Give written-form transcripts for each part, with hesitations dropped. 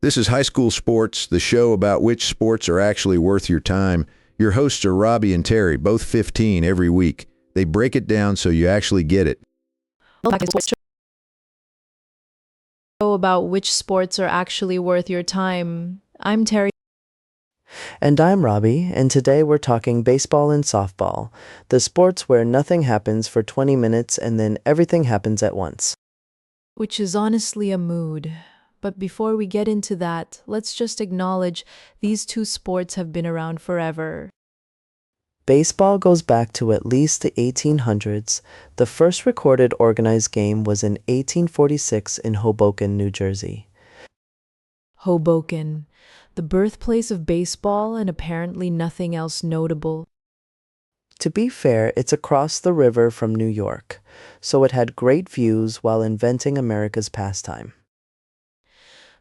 This is High School Sports, the show about which sports are actually worth your time. Your hosts are Robbie and Terry, both 15 every week. They break it down so you actually get it. Show about which sports are actually worth your time. I'm Terry. And I'm Robbie, and today we're talking baseball and softball, the sports where nothing happens for 20 minutes and then everything happens at once. Which is honestly a mood. But before we get into that, let's just acknowledge these two sports have been around forever. Baseball goes back to at least the 1800s. The first recorded organized game was in 1846 in Hoboken, New Jersey. Hoboken, the birthplace of baseball and apparently nothing else notable. To be fair, it's across the river from New York, so it had great views while inventing America's pastime.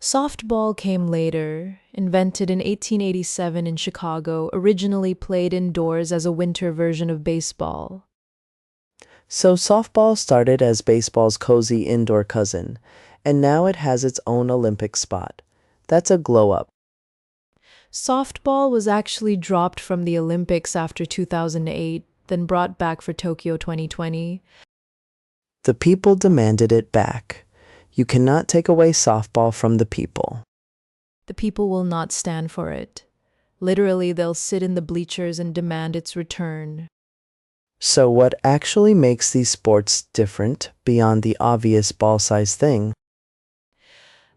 Softball came later, invented in 1887 in Chicago, originally played indoors as a winter version of baseball. So softball started as baseball's cozy indoor cousin, and now it has its own Olympic spot. That's a glow-up. Softball was actually dropped from the Olympics after 2008, then brought back for Tokyo 2020. The people demanded it back. You cannot take away softball from the people. The people will not stand for it. Literally, they'll sit in the bleachers and demand its return. So what actually makes these sports different beyond the obvious ball size thing?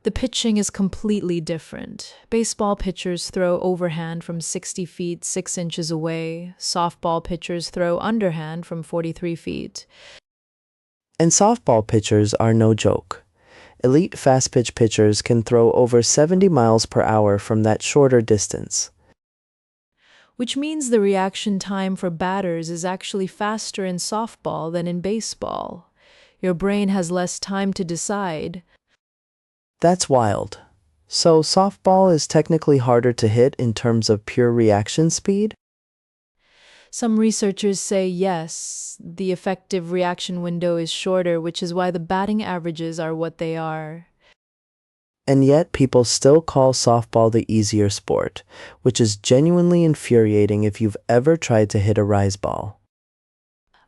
The pitching is completely different. Baseball pitchers throw overhand from 60 feet 6 inches away. Softball pitchers throw underhand from 43 feet. And softball pitchers are no joke. Elite fast-pitch pitchers can throw over 70 miles per hour from that shorter distance. Which means the reaction time for batters is actually faster in softball than in baseball. Your brain has less time to decide. That's wild. So softball is technically harder to hit in terms of pure reaction speed? Some researchers say yes, the effective reaction window is shorter, which is why the batting averages are what they are. And yet people still call softball the easier sport, which is genuinely infuriating if you've ever tried to hit a rise ball.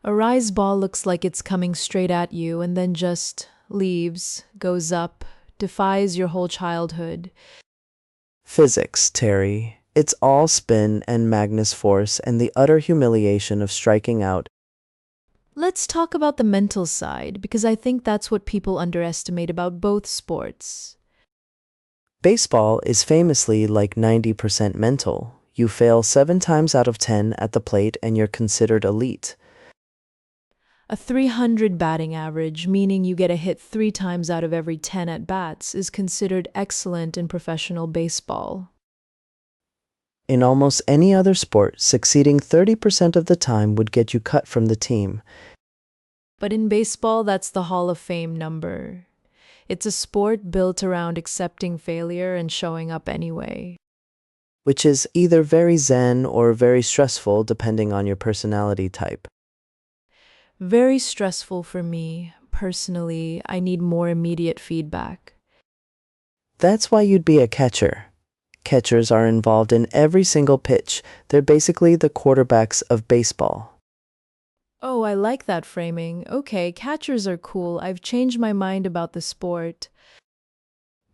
A rise ball looks like it's coming straight at you and then just leaves, goes up, defies your whole childhood. Physics, Terry. It's all spin and Magnus force and the utter humiliation of striking out. Let's talk about the mental side, because I think that's what people underestimate about both sports. Baseball is famously like 90% mental. You fail 7 times out of 10 at the plate and you're considered elite. A 300 batting average, meaning you get a hit 3 times out of every 10 at-bats, is considered excellent in professional baseball. In almost any other sport, succeeding 30% of the time would get you cut from the team. But in baseball, that's the Hall of Fame number. It's a sport built around accepting failure and showing up anyway. Which is either very zen or very stressful depending on your personality type. Very stressful for me. Personally, I need more immediate feedback. That's why you'd be a catcher. Catchers are involved in every single pitch. They're basically the quarterbacks of baseball. Oh, I like that framing. Okay, catchers are cool. I've changed my mind about the sport.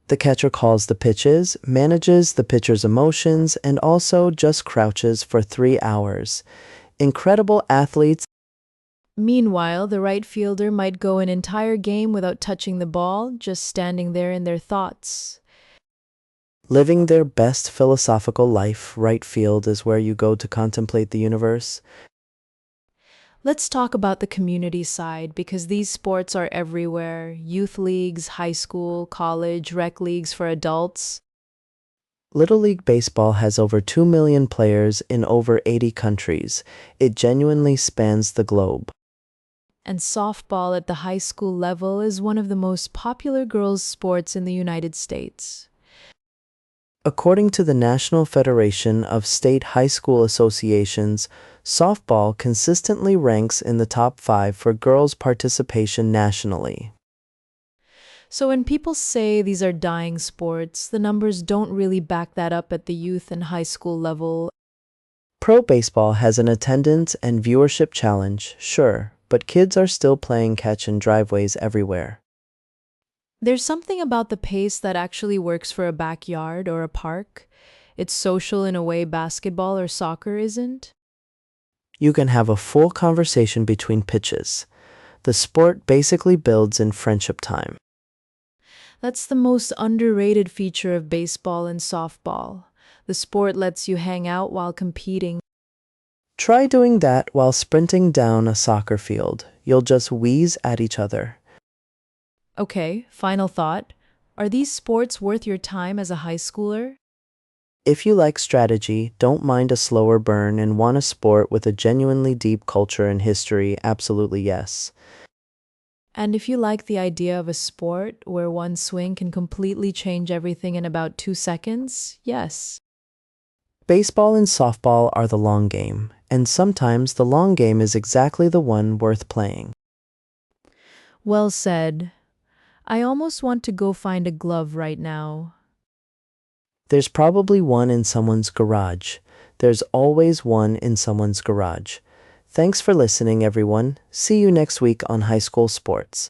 The catcher calls the pitches, manages the pitcher's emotions, and also just crouches for 3 hours. Incredible athletes. Meanwhile, the right fielder might go an entire game without touching the ball, just standing there in their thoughts. Living their best philosophical life. Right field is where you go to contemplate the universe. Let's talk about the community side, because these sports are everywhere. Youth leagues, high school, college, rec leagues for adults. Little League Baseball has over 2 million players in over 80 countries. It genuinely spans the globe. And softball at the high school level is one of the most popular girls' sports in the United States. According to the National Federation of State High School Associations, softball consistently ranks in the top 5 for girls' participation nationally. So when people say these are dying sports, the numbers don't really back that up at the youth and high school level. Pro baseball has an attendance and viewership challenge, sure, but kids are still playing catch in driveways everywhere. There's something about the pace that actually works for a backyard or a park. It's social in a way basketball or soccer isn't. You can have a full conversation between pitches. The sport basically builds in friendship time. That's the most underrated feature of baseball and softball. The sport lets you hang out while competing. Try doing that while sprinting down a soccer field. You'll just wheeze at each other. Okay, final thought. Are these sports worth your time as a high schooler? If you like strategy, don't mind a slower burn, and want a sport with a genuinely deep culture and history, absolutely yes. And if you like the idea of a sport where one swing can completely change everything in about 2 seconds, yes. Baseball and softball are the long game, and sometimes the long game is exactly the one worth playing. Well said. I almost want to go find a glove right now. There's probably one in someone's garage. There's always one in someone's garage. Thanks for listening, everyone. See you next week on High School Sports.